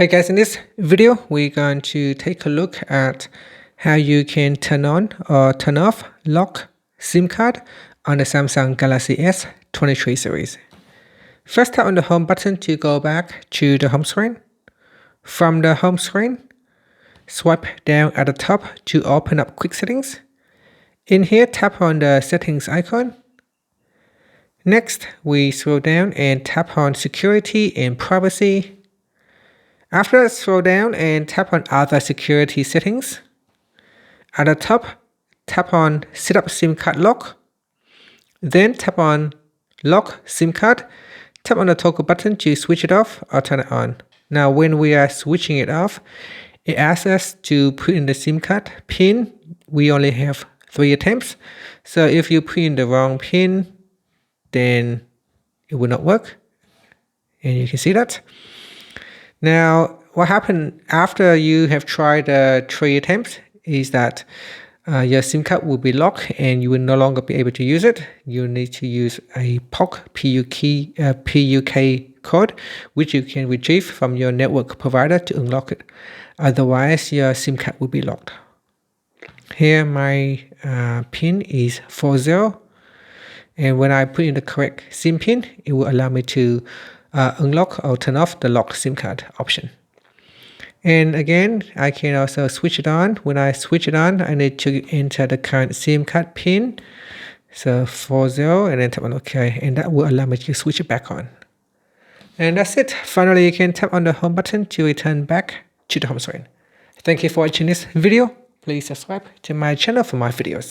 Hey guys, in this video, we're going to take a look at how you can turn on or turn off lock SIM card on the Samsung Galaxy S23 series. First, tap on the home button to go back to the home screen. From the home screen, swipe down at the top to open up quick settings. In here, tap on the settings icon. Next, we scroll down and tap on security and privacy. After that, scroll down and tap on other security settings. At the top, tap on set up SIM card lock. Then tap on lock SIM card. Tap on the toggle button to switch it off or turn it on. Now, when we are switching it off, it asks us to put in the SIM card pin. We only have 3 attempts. So if you put in the wrong pin, then it will not work. And you can see that. Now, what happened after you have tried 3 attempts is that your SIM card will be locked and you will no longer be able to use it. You need to use a PUK code, which you can retrieve from your network provider to unlock it. Otherwise, your SIM card will be locked. Here, my pin is 40. And when I put in the correct SIM pin, it will allow me to unlock or turn off the locked SIM card option. And again, I can also switch it on. When I switch it on, I need to enter the current SIM card pin. So 40 and then tap on OK. And that will allow me to switch it back on. And that's it. Finally, you can tap on the home button to return back to the home screen. Thank you for watching this video. Please subscribe to my channel for more videos.